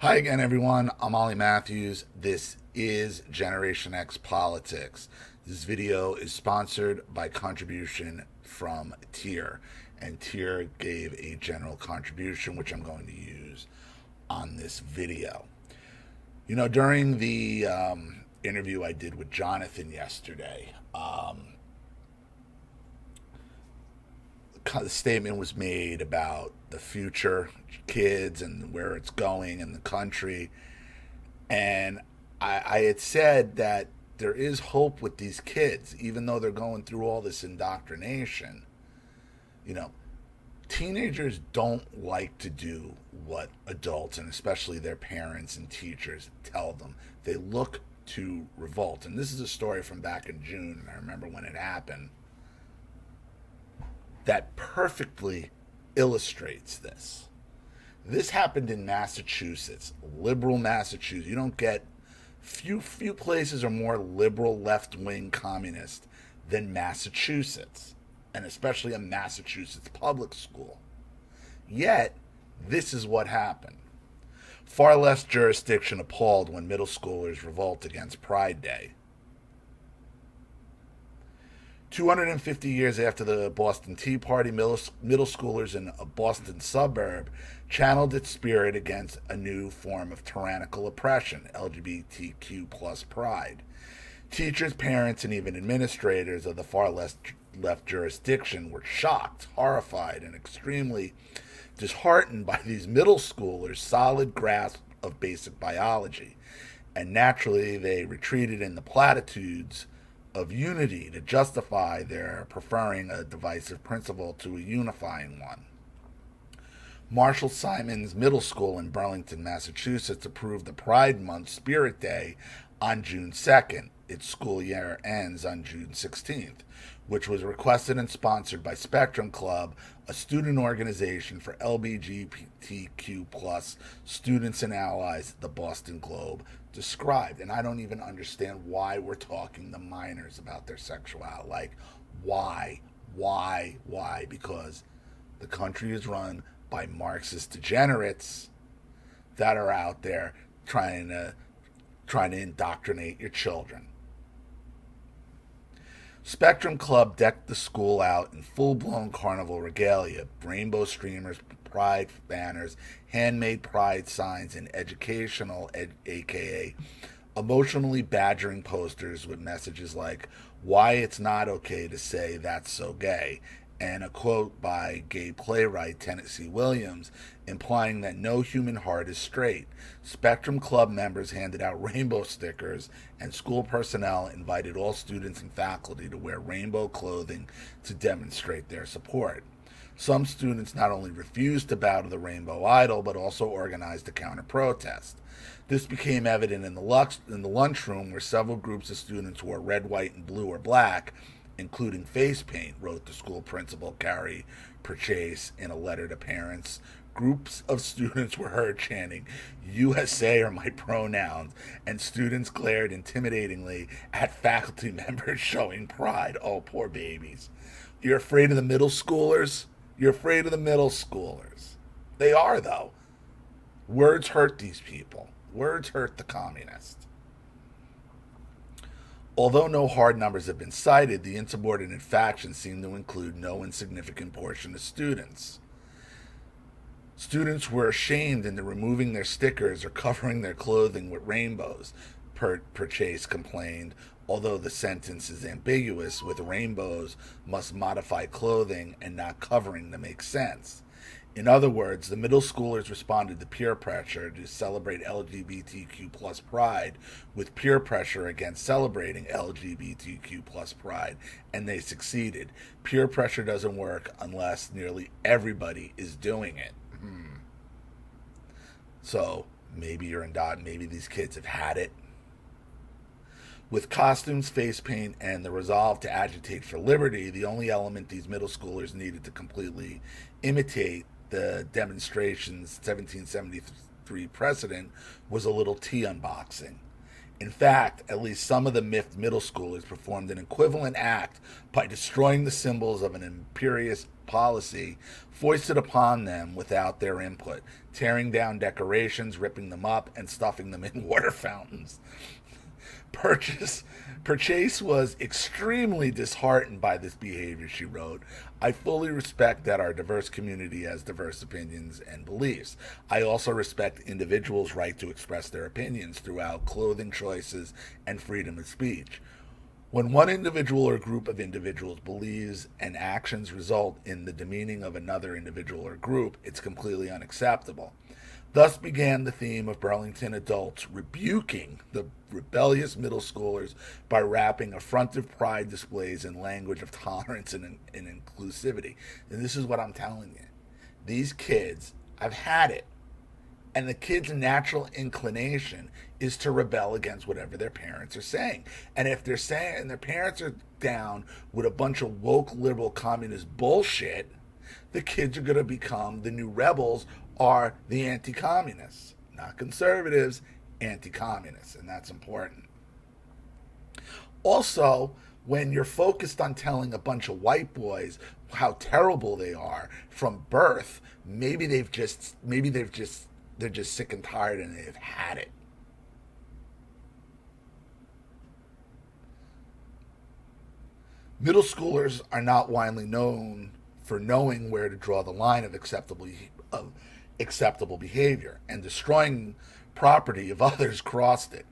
Hi again, everyone. I'm Olliemathews. This is Generation X Politics. This video is sponsored by contribution from Tier, and Tier gave a general contribution, which I'm going to use on this video. You know, during the interview I did with Jonathan yesterday, the statement was made about the future kids and where it's going in the country. And I had said that there is hope with these kids, even though they're going through all this indoctrination. You know, teenagers don't like to do what adults, and especially their parents and teachers, tell them. They look to revolt. And this is a story from back in June, and I remember when it happened, that perfectly illustrates this. This happened in Massachusetts, liberal Massachusetts. You don't get few places are more liberal, left-wing communist than Massachusetts, and especially a Massachusetts public school. Yet, this is what happened. Far left jurisdiction appalled when middle schoolers revolt against Pride Day. 250 years after the Boston Tea Party, middle schoolers in a Boston suburb channeled its spirit against a new form of tyrannical oppression, LGBTQ plus pride. Teachers, parents, and even administrators of the far left jurisdiction were shocked, horrified, and extremely disheartened by these middle schoolers' solid grasp of basic biology. And naturally, they retreated in the platitudes of unity to justify their preferring a divisive principle to a unifying one. Marshall Simons Middle School in Burlington, Massachusetts approved the Pride Month Spirit Day on June 2nd. Its school year ends on June 16th, which was requested and sponsored by Spectrum Club, a student organization for LGBTQ plus students and allies, the Boston Globe described. And I don't even understand why we're talking to minors about their sexuality. Like, why? Because the country is run by Marxist degenerates that are out there trying to indoctrinate your children. Spectrum Club decked the school out in full-blown carnival regalia, rainbow streamers, pride banners, handmade pride signs, and educational, aka emotionally badgering posters with messages like, why it's not okay to say that's so gay, and a quote by gay playwright Tennessee Williams implying that no human heart is straight. Spectrum Club members handed out rainbow stickers, and school personnel invited all students and faculty to wear rainbow clothing to demonstrate their support. Some students not only refused to bow to the rainbow idol, but also organized a counter-protest. This became evident in the lunchroom, where several groups of students wore red, white, and blue or black, including face paint, wrote the school principal, Carrie Purchase, in a letter to parents. Groups of students were heard chanting, USA are my pronouns, and students glared intimidatingly at faculty members showing pride. Oh, poor babies. You're afraid of the middle schoolers? You're afraid of the middle schoolers. They are, though. Words hurt these people. Words hurt the communists. Although no hard numbers have been cited, the insubordinate factions seem to include no insignificant portion of students. Students were ashamed into removing their stickers or covering their clothing with rainbows, Purchase complained, although the sentence is ambiguous, with rainbows must modify clothing and not covering to make sense. In other words, the middle schoolers responded to peer pressure to celebrate LGBTQ plus pride with peer pressure against celebrating LGBTQ plus pride, and they succeeded. Peer pressure doesn't work unless nearly everybody is doing it. So maybe maybe these kids have had it. With costumes, face paint, and the resolve to agitate for liberty, the only element these middle schoolers needed to completely imitate the demonstration's 1773 precedent was a little tea unboxing. In fact, at least some of the miffed middle schoolers performed an equivalent act by destroying the symbols of an imperious policy foisted upon them without their input, tearing down decorations, ripping them up, and stuffing them in water fountains. Purchase was extremely disheartened by this behavior, she wrote. I fully respect that our diverse community has diverse opinions and beliefs. I also respect individuals' right to express their opinions throughout clothing choices and freedom of speech. When one individual or group of individuals believes and actions result in the demeaning of another individual or group, it's completely unacceptable. Thus began the theme of Burlington adults rebuking the rebellious middle schoolers by wrapping affrontive pride displays in language of tolerance and inclusivity. And this is what I'm telling you. These kids, I've had it. And the kids' natural inclination is to rebel against whatever their parents are saying. And if they're saying, and their parents are down with a bunch of woke, liberal, communist bullshit, the kids are going to become the new rebels are the anti-communists. Not conservatives, anti-communists. And that's important. Also, when you're focused on telling a bunch of white boys how terrible they are from birth, they're just sick and tired and they've had it. Middle schoolers are not widely known for knowing where to draw the line of acceptable behavior, and destroying property of others crossed it.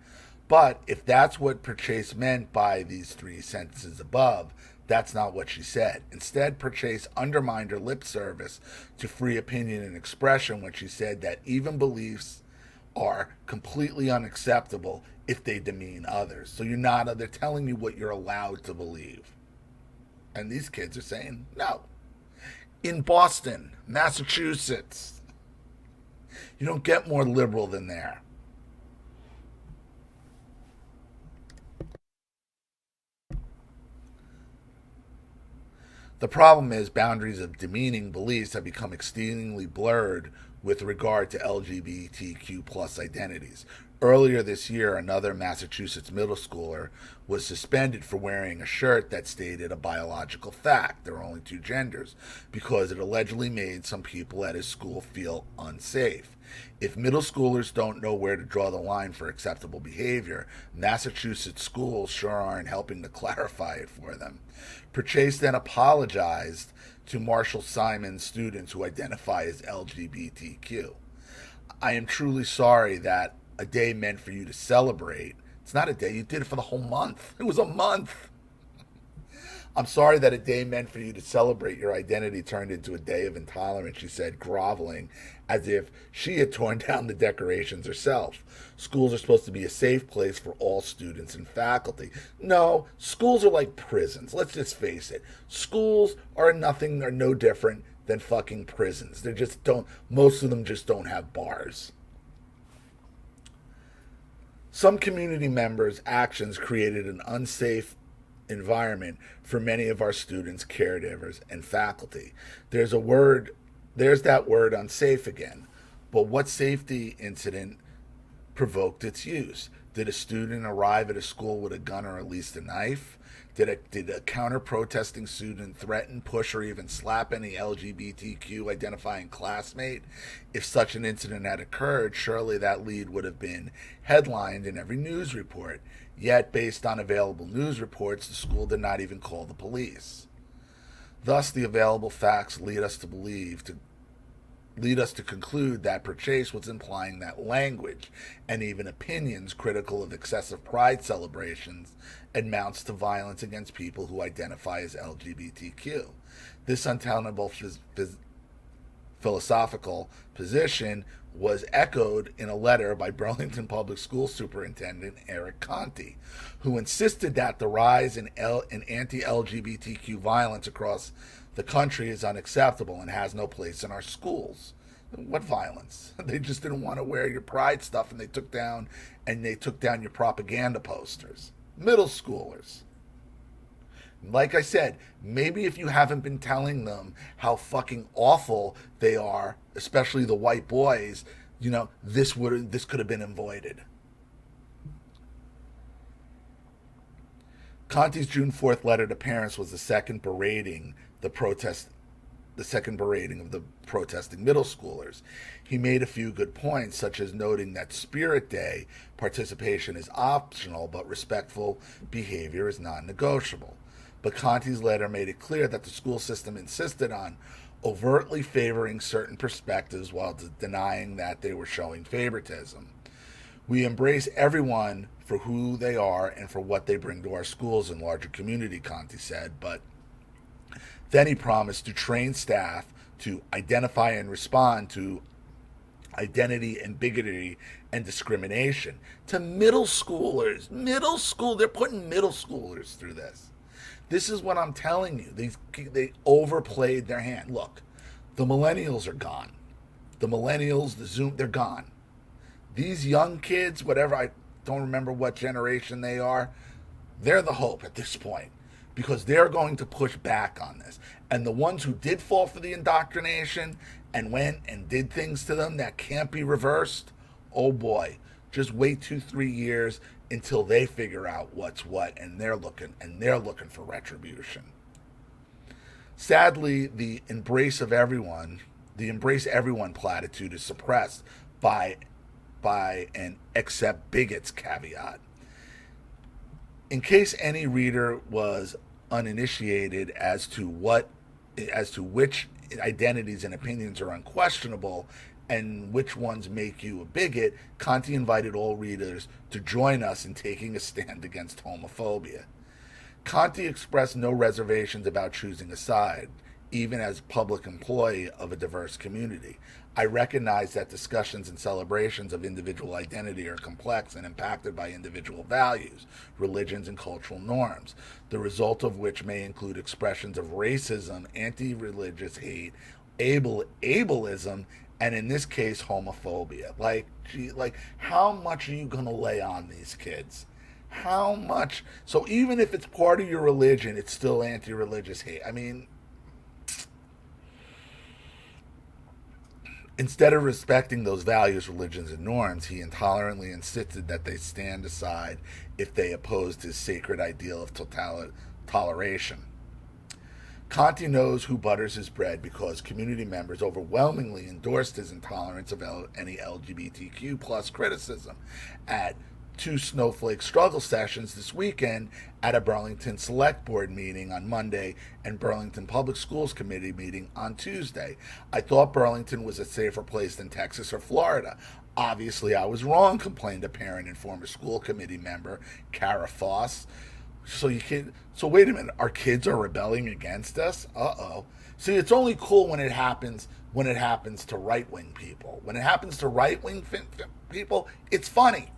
But if that's what Purchase meant by these three sentences above, that's not what she said. Instead, Purchase undermined her lip service to free opinion and expression when she said that even beliefs are completely unacceptable if they demean others. So they're telling you what you're allowed to believe. And these kids are saying no. In Boston, Massachusetts, you don't get more liberal than there. The problem is boundaries of demeaning beliefs have become exceedingly blurred with regard to LGBTQ plus identities. Earlier this year, another Massachusetts middle schooler was suspended for wearing a shirt that stated a biological fact, there are only two genders, because it allegedly made some people at his school feel unsafe. If middle schoolers don't know where to draw the line for acceptable behavior, Massachusetts schools sure aren't helping to clarify it for them. Purchase then apologized to Marshall Simon's students who identify as LGBTQ. I am truly sorry that a day meant for you to celebrate. It's not a day, you did it for the whole month. It was a month. I'm sorry that a day meant for you to celebrate your identity turned into a day of intolerance, she said, groveling, as if she had torn down the decorations herself. Schools are supposed to be a safe place for all students and faculty. No, schools are like prisons. Let's just face it. Schools are no different than fucking prisons. Most of them just don't have bars. Some community members' actions created an unsafe environment for many of our students, caregivers, and faculty. There's that word unsafe again. But what safety incident provoked its use? Did a student arrive at a school with a gun or at least a knife? Did a counter-protesting student threaten, push, or even slap any LGBTQ identifying classmate? If such an incident had occurred, surely that lead would have been headlined in every news report. Yet, based on available news reports, the school did not even call the police. Thus, the available facts lead us to conclude that Purchase was implying that language and even opinions critical of excessive pride celebrations amounts to violence against people who identify as LGBTQ. This untenable philosophical position was echoed in a letter by Burlington Public School Superintendent Eric Conti, who insisted that the rise in anti-LGBTQ violence across the country is unacceptable and has no place in our schools. What violence? They just didn't want to wear your pride stuff, and they took down your propaganda posters. Middle schoolers. Like I said, maybe if you haven't been telling them how fucking awful they are, especially the white boys, this could have been avoided. Conti's June 4th letter to parents was the second berating of the protesting middle schoolers. He made a few good points, such as noting that Spirit Day participation is optional, but respectful behavior is non-negotiable. But Conti's letter made it clear that the school system insisted on overtly favoring certain perspectives while denying that they were showing favoritism. We embrace everyone for who they are and for what they bring to our schools and larger community, Conti said, but then he promised to train staff to identify and respond to identity and bigotry and discrimination. To middle schoolers. They're putting middle schoolers through this. This is what I'm telling you. They overplayed their hand. Look, the millennials are gone. The millennials, the Zoom, they're gone. These young kids, whatever, I don't remember what generation they are, they're the hope at this point because they're going to push back on this. And the ones who did fall for the indoctrination and went and did things to them that can't be reversed, oh boy, just wait 2-3 years until they figure out what's what, and they're looking for retribution. Sadly, the embrace everyone platitude is suppressed by an accept bigots caveat. In case any reader was uninitiated as to which identities and opinions are unquestionable and which ones make you a bigot, Conti invited all readers to join us in taking a stand against homophobia. Conti expressed no reservations about choosing a side, even as public employee of a diverse community. I recognize that discussions and celebrations of individual identity are complex and impacted by individual values, religions, and cultural norms, the result of which may include expressions of racism, anti-religious hate, ableism, and in this case, homophobia. Like, how much are you going to lay on these kids? How much? So even if it's part of your religion, it's still anti-religious hate. I mean, instead of respecting those values, religions, and norms, he intolerantly insisted that they stand aside if they opposed his sacred ideal of toleration. Conti knows who butters his bread because community members overwhelmingly endorsed his intolerance of any LGBTQ plus criticism at 2 snowflake struggle sessions this weekend at a Burlington Select Board meeting on Monday and Burlington Public Schools Committee meeting on Tuesday. I thought Burlington was a safer place than Texas or Florida. Obviously, I was wrong, complained a parent and former school committee member, Kara Foss. So wait a minute, our kids are rebelling against us? Uh-oh. See, it's only cool when it happens to right-wing people. When it happens to right-wing people, it's funny.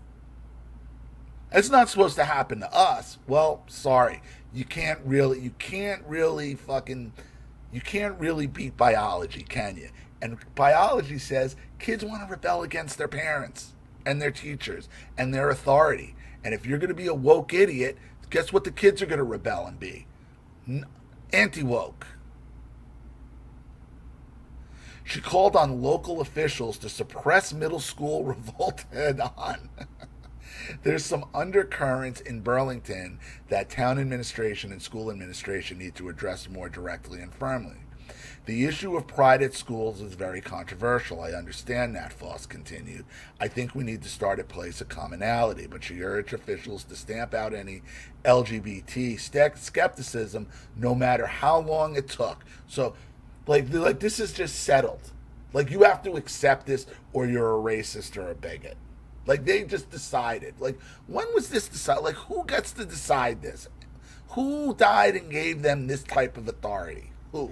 It's not supposed to happen to us. Well, sorry. You can't really beat biology, can you? And biology says kids want to rebel against their parents and their teachers and their authority. And if you're going to be a woke idiot, guess what the kids are going to rebel and be? Anti-woke. She called on local officials to suppress middle school revolt head on. There's some undercurrents in Burlington that town administration and school administration need to address more directly and firmly. The issue of pride at schools is very controversial. I understand that, Foss continued. I think we need to start a place of commonality, but she urged officials to stamp out any LGBT skepticism no matter how long it took. So, like this is just settled. Like, you have to accept this or you're a racist or a bigot. Like, they just decided. Like, when was this decided? Like, who gets to decide this? Who died and gave them this type of authority? Who?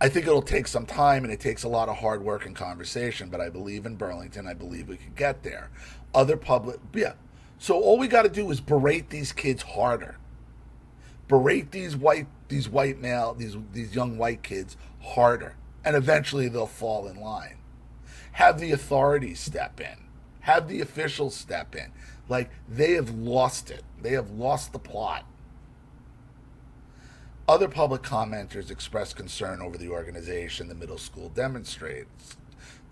I think it'll take some time, and it takes a lot of hard work and conversation, but I believe in Burlington. I believe we could get there. So all we got to do is berate these kids harder. Berate these young white kids harder, and eventually they'll fall in line. Have the authorities step in. Have the officials step in. Like, they have lost it. They have lost the plot. Other public commenters expressed concern over the organization the middle school demonstrates.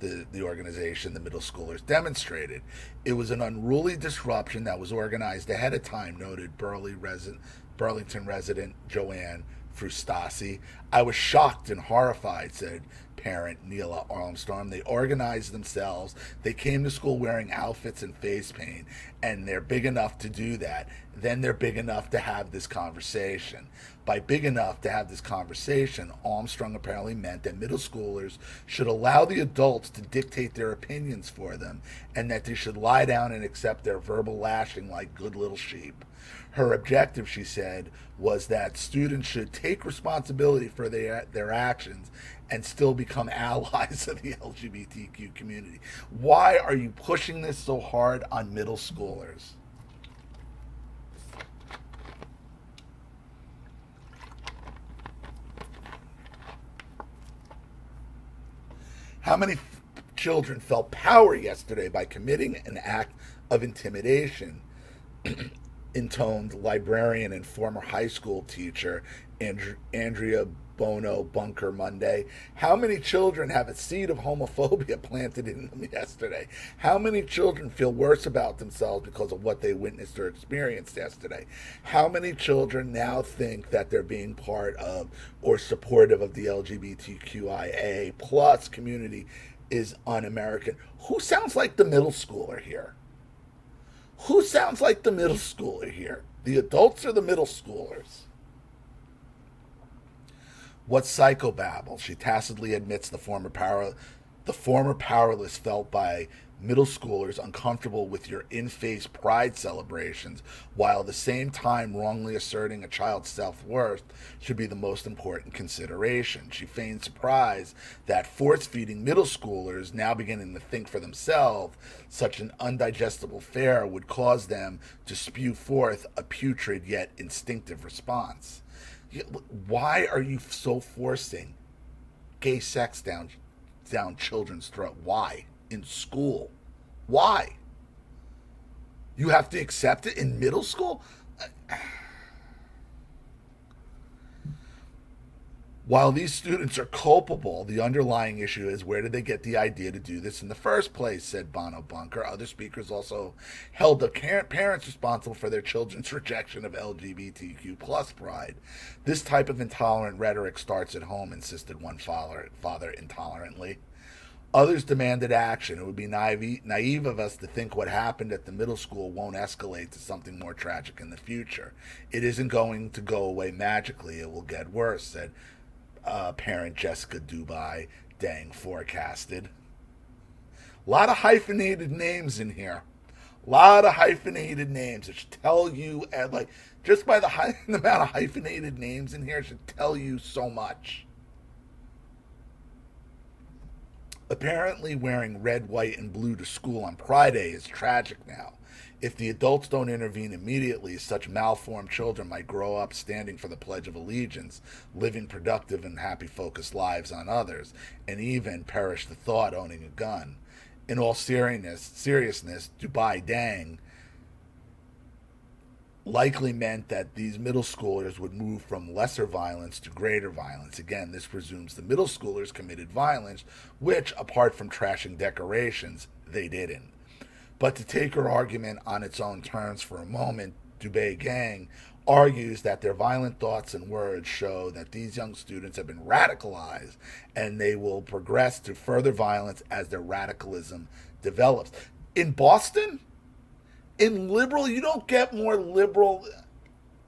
the organization the middle schoolers demonstrated. It was an unruly disruption that was organized ahead of time, noted Burlington resident Joanne Frustasi. I was shocked and horrified, said parent Neela Armstrong. They organized themselves. They came to school wearing outfits and face paint, and they're big enough to do that. Then they're big enough to have this conversation. By big enough to have this conversation, Armstrong apparently meant that middle schoolers should allow the adults to dictate their opinions for them, and that they should lie down and accept their verbal lashing like good little sheep. Her objective, she said, was that students should take responsibility for their actions and still become allies of the LGBTQ community. Why are you pushing this so hard on middle schoolers? How many children felt power yesterday by committing an act of intimidation? Intoned librarian and former high school teacher Andrea Bono Bunker Monday. How many children have a seed of homophobia planted in them yesterday? How many children feel worse about themselves because of what they witnessed or experienced yesterday? How many children now think that they're being part of or supportive of the LGBTQIA plus community is un-American? Who sounds like the middle schooler here? Who sounds like the middle schooler here? The adults or the middle schoolers? What psychobabble? She tacitly admits the former powerless felt by middle schoolers uncomfortable with your in-face pride celebrations, while at the same time wrongly asserting a child's self-worth should be the most important consideration. She feigned surprise that force-feeding middle schoolers, now beginning to think for themselves, such an undigestible fare would cause them to spew forth a putrid yet instinctive response. Why are you so forcing gay sex down children's throat? Why? In school? Why? You have to accept it in middle school? While these students are culpable, the underlying issue is where did they get the idea to do this in the first place, said Bono Bunker. Other speakers also held the parents responsible for their children's rejection of LGBTQ plus pride. This type of intolerant rhetoric starts at home, insisted one father intolerantly. Others demanded action. It would be naive of us to think what happened at the middle school won't escalate to something more tragic in the future. It isn't going to go away magically. It will get worse, said parent Jessica Dubai Dang forecasted. A lot of hyphenated names in here. A lot of hyphenated names. It should tell you, like, just by the amount of hyphenated names in here, it should tell you so much. Apparently wearing red, white, and blue to school on Pride Day is tragic now. If the adults don't intervene immediately, such malformed children might grow up standing for the Pledge of Allegiance, living productive and happy focused lives on others, and even perish the thought owning a gun. In all seriousness, Dubai Dang likely meant that these middle schoolers would move from lesser violence to greater violence. Again, this presumes the middle schoolers committed violence, which, apart from trashing decorations, they didn't. But to take her argument on its own terms for a moment, Dubai Gang argues that their violent thoughts and words show that these young students have been radicalized and they will progress to further violence as their radicalism develops. In Boston, in liberal, you don't get more liberal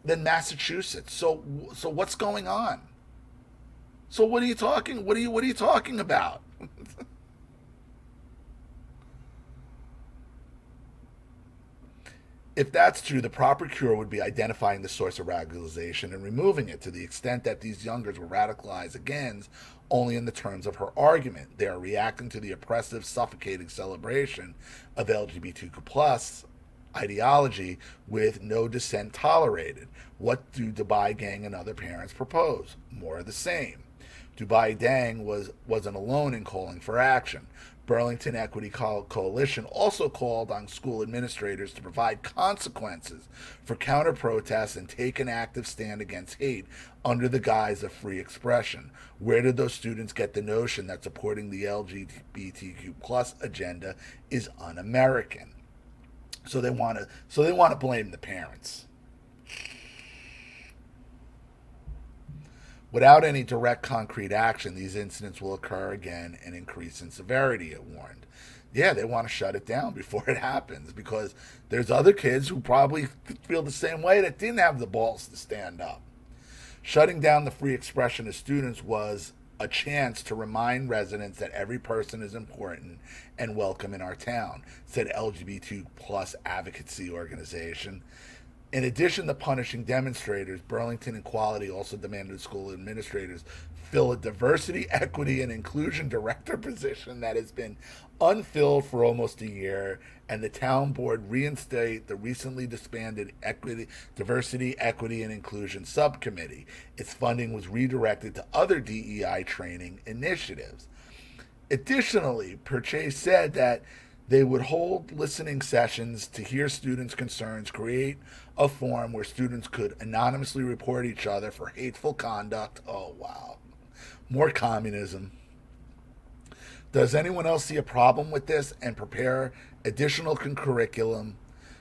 than Massachusetts. So what's going on? So what are you talking about? If that's true, the proper cure would be identifying the source of radicalization and removing it. To the extent that these youngers were radicalized again, only in the terms of her argument. They are reacting to the oppressive, suffocating celebration of LGBTQ plus ideology with no dissent tolerated. What do Dubai Gang and other parents propose? More of the same. Dubai Dang wasn't alone in calling for action. Burlington Equity Coalition also called on school administrators to provide consequences for counter protests and take an active stand against hate under the guise of free expression. Where did those students get the notion that supporting the LGBTQ plus agenda is un-American? So they want to blame the parents. Without any direct concrete action, these incidents will occur again and increase in severity, it warned. Yeah, they want to shut it down before it happens because there's other kids who probably feel the same way that didn't have the balls to stand up. Shutting down the free expression of students was a chance to remind residents that every person is important and welcome in our town, said LGBT plus advocacy organization. In addition to punishing demonstrators, Burlington Equality also demanded school administrators fill a diversity, equity, and inclusion director position that has been unfilled for almost a year, and the town board reinstate the recently disbanded diversity, equity, and inclusion subcommittee. Its funding was redirected to other DEI training initiatives. Additionally, Purchase said that they would hold listening sessions to hear students' concerns, create a forum where students could anonymously report each other for hateful conduct. Oh, wow. More communism. Does anyone else see a problem with this? And prepare additional curriculum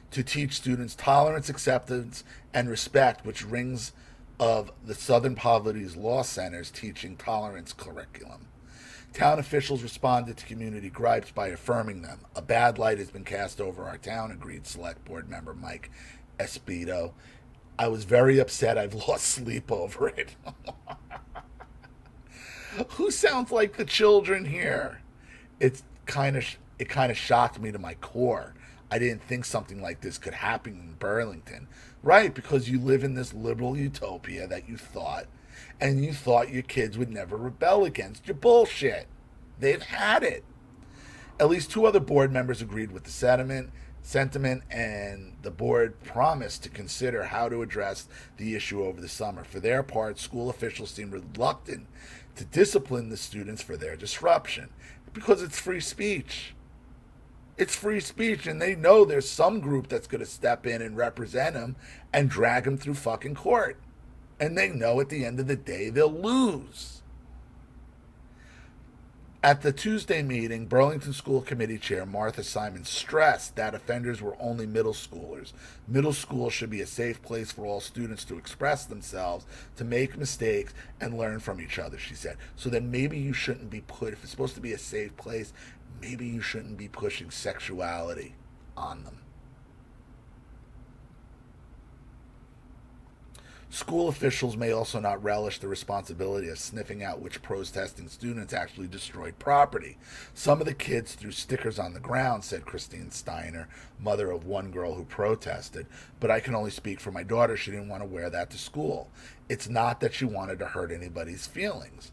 to teach students tolerance, acceptance, and respect, which rings of the Southern Poverty's Law Center's teaching tolerance curriculum. Town officials responded to community gripes by affirming them. A bad light has been cast over our town, agreed Select Board member Mike Esposito. I was very upset. I've lost sleep over it. Who sounds like the children here? It kind of shocked me to my core. I didn't think something like this could happen in Burlington. Right, because you live in this liberal utopia that you thought your kids would never rebel against your bullshit. They've had it. At least 2 other board members agreed with the sentiment, and the board promised to consider how to address the issue over the summer. For their part, school officials seem reluctant to discipline the students for their disruption because it's free speech. It's free speech, and they know there's some group that's going to step in and represent them and drag them through fucking court. And they know at the end of the day they'll lose. At the Tuesday meeting, Burlington School Committee Chair Martha Simon stressed that offenders were only middle schoolers. Middle school should be a safe place for all students to express themselves, to make mistakes, and learn from each other, she said. So then maybe you shouldn't be if it's supposed to be a safe place, maybe you shouldn't be pushing sexuality on them. School officials may also not relish the responsibility of sniffing out which protesting students actually destroyed property. Some of the kids threw stickers on the ground, said Christine Steiner, mother of one girl who protested, but I can only speak for my daughter. She didn't want to wear that to school. It's not that she wanted to hurt anybody's feelings.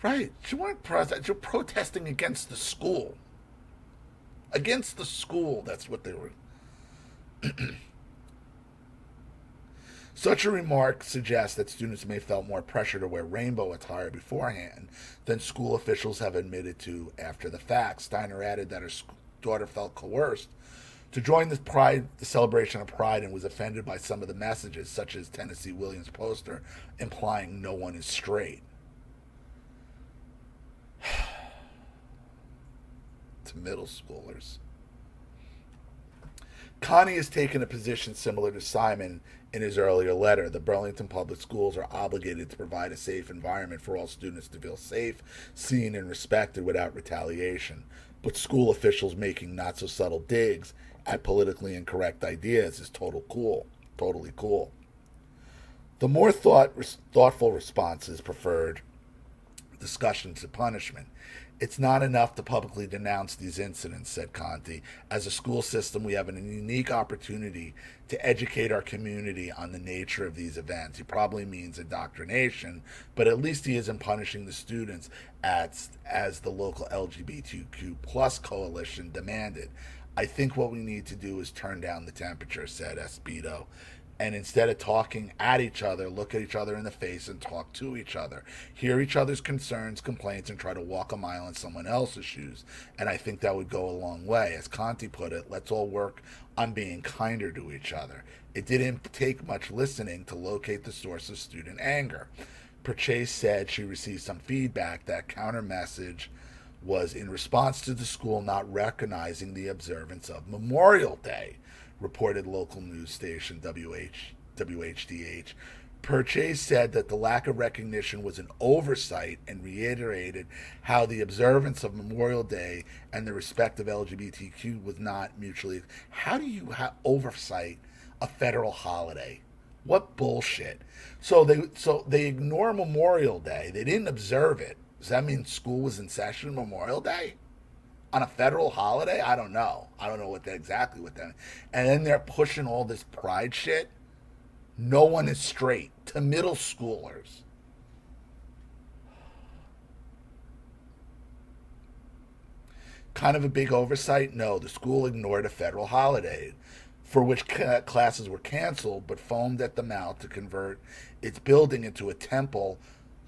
Right, she wasn't protesting against the school. Against the school, that's what they were. Such a remark suggests that students may have felt more pressure to wear rainbow attire beforehand than school officials have admitted to after the fact. Steiner added that her daughter felt coerced to join the celebration of Pride, and was offended by some of the messages, such as Tennessee Williams' poster implying no one is straight. To middle schoolers. Connie has taken a position similar to Simon in his earlier letter. The Burlington Public Schools are obligated to provide a safe environment for all students to feel safe, seen, and respected without retaliation. But school officials making not-so-subtle digs at politically incorrect ideas is totally cool. The more thoughtful responses preferred discussion to punishment. It's not enough to publicly denounce these incidents, said Conti. As a school system, we have a unique opportunity to educate our community on the nature of these events. He probably means indoctrination, but at least he isn't punishing the students as the local LGBTQ plus coalition demanded. I think what we need to do is turn down the temperature, said Esposito. And instead of talking at each other, look at each other in the face and talk to each other. Hear each other's concerns, complaints, and try to walk a mile in someone else's shoes. And I think that would go a long way. As Conti put it, let's all work on being kinder to each other. It didn't take much listening to locate the source of student anger. Purchase said she received some feedback. That counter message was in response to the school not recognizing the observance of Memorial Day, reported local news station WHDH. Purchase said that the lack of recognition was an oversight and reiterated how the observance of Memorial Day and the respect of LGBTQ was not mutually. How do you oversight a federal holiday? What bullshit. So they ignore Memorial Day. They didn't observe it. Does that mean school was in session Memorial Day? On a federal holiday? I don't know. I don't know exactly what that. And then they're pushing all this pride shit. No one is straight to middle schoolers. Kind of a big oversight? No, the school ignored a federal holiday for which classes were canceled, but foamed at the mouth to convert its building into a temple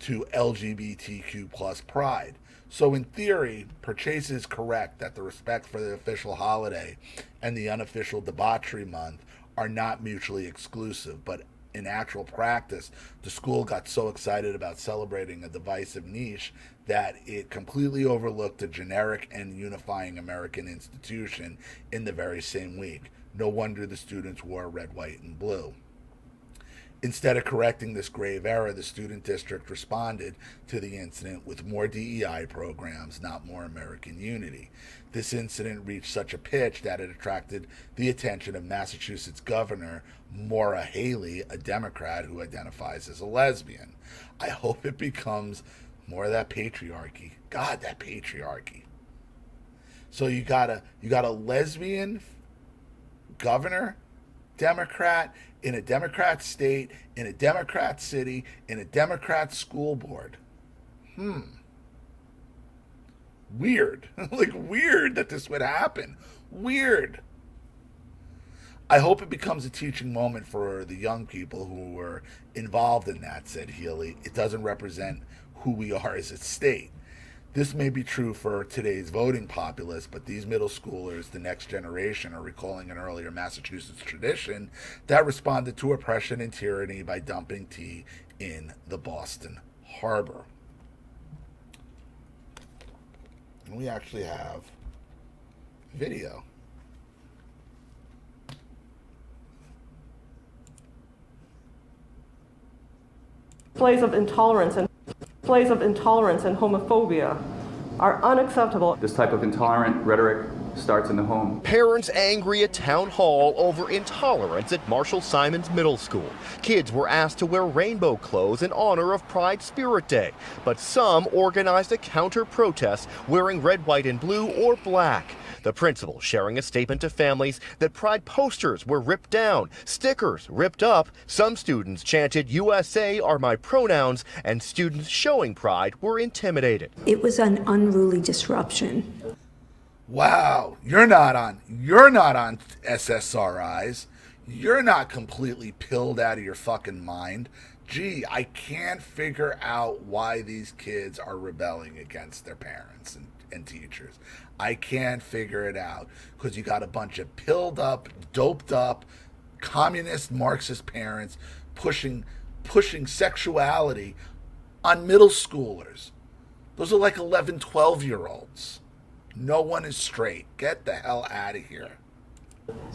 to LGBTQ plus pride. So in theory, Purchase is correct that the respect for the official holiday and the unofficial debauchery month are not mutually exclusive, but in actual practice, the school got so excited about celebrating a divisive niche that it completely overlooked a generic and unifying American institution in the very same week. No wonder the students wore red, white, and blue. Instead of correcting this grave error, the student district responded to the incident with more DEI programs, not more American unity. This incident reached such a pitch that it attracted the attention of Massachusetts Governor Maura Haley, a Democrat who identifies as a lesbian. I hope it becomes more of that patriarchy. God, that patriarchy. So you got a lesbian governor, Democrat, in a Democrat state, in a Democrat city, in a Democrat school board. Weird. Like, weird that this would happen. Weird. I hope it becomes a teaching moment for the young people who were involved in that, said Healy. It doesn't represent who we are as a state. This may be true for today's voting populace, but these middle schoolers, the next generation, are recalling an earlier Massachusetts tradition that responded to oppression and tyranny by dumping tea in the Boston Harbor. And we actually have video. Displays of intolerance and homophobia are unacceptable. This type of intolerant rhetoric starts in the home. Parents angry at town hall over intolerance at Marshall Simons Middle School. Kids were asked to wear rainbow clothes in honor of Pride Spirit Day, but some organized a counter protest wearing red, white, and blue or black. The principal sharing a statement to families that Pride posters were ripped down, stickers ripped up. Some students chanted "USA are my pronouns," and students showing Pride were intimidated. It was an unruly disruption. Wow, you're not on SSRIs. You're not completely pilled out of your fucking mind. Gee, I can't figure out why these kids are rebelling against their parents and teachers. I can't figure it out because you got a bunch of pilled up, doped up, communist Marxist parents pushing sexuality on middle schoolers. Those are like 11, 12-year-olds. No one is straight. Get the hell out of here.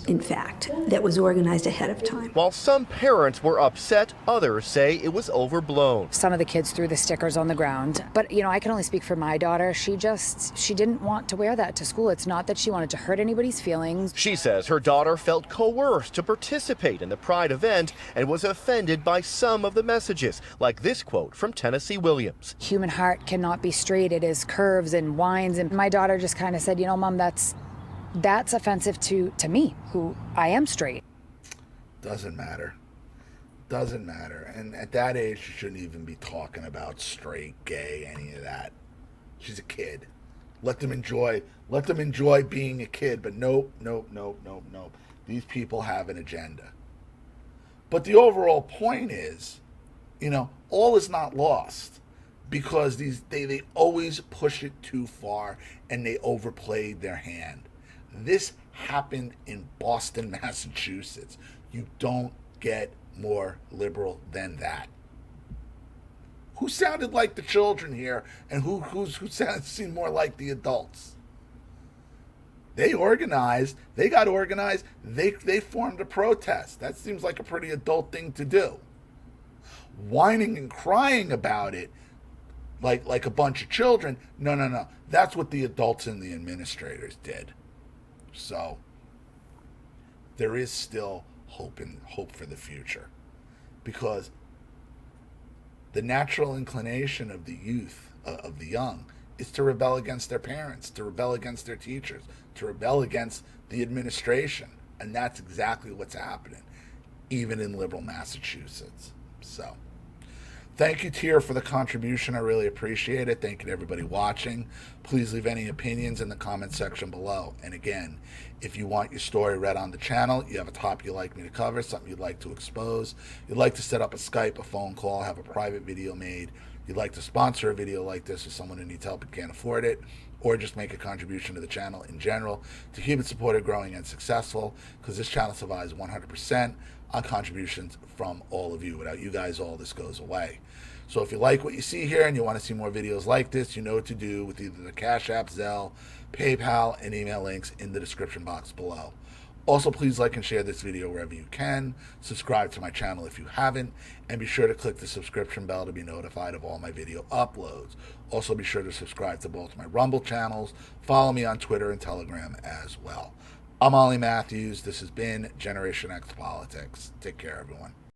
In fact, that was organized ahead of time. While some parents were upset, others say it was overblown. Some of the kids threw the stickers on the ground. But, I can only speak for my daughter. She didn't want to wear that to school. It's not that she wanted to hurt anybody's feelings. She says her daughter felt coerced to participate in the Pride event and was offended by some of the messages, like this quote from Tennessee Williams. Human heart cannot be straight. It is curves and winds. And my daughter just kind of said, Mom, that's offensive to me, who I am straight. Doesn't matter. And at that age, she shouldn't even be talking about straight, gay, any of that. She's a kid. Let them enjoy being a kid. But nope. These people have an agenda. But the overall point is, all is not lost, because they always push it too far and they overplayed their hand. This happened in Boston, Massachusetts. You don't get more liberal than that. Who sounded like the children here, and who seemed more like the adults? They organized. They got organized. They formed a protest. That seems like a pretty adult thing to do. Whining and crying about it like a bunch of children. No. That's what the adults and the administrators did. So there is still hope for the future, because the natural inclination of the youth, of the young, is to rebel against their parents, to rebel against their teachers, to rebel against the administration. And that's exactly what's happening, even in liberal Massachusetts. So thank you, Tier, for the contribution. I really appreciate it. Thank you to everybody watching. Please leave any opinions in the comment section below. And again, if you want your story read on the channel, you have a topic you'd like me to cover, something you'd like to expose, you'd like to set up a Skype, a phone call, have a private video made, you'd like to sponsor a video like this for someone who needs help and can't afford it, or just make a contribution to the channel in general to keep it supported, growing, and successful, because this channel survives 100% on contributions from all of you. Without you guys, all this goes away. So if you like what you see here and you want to see more videos like this, you know what to do with either the Cash App, Zelle, PayPal, and email links in the description box below. Also, please like and share this video wherever you can. Subscribe to my channel if you haven't, and be sure to click the subscription bell to be notified of all my video uploads. Also, be sure to subscribe to both my Rumble channels. Follow me on Twitter and Telegram as well. I'm Ollie Matthews. This has been Generation X Politics. Take care, everyone.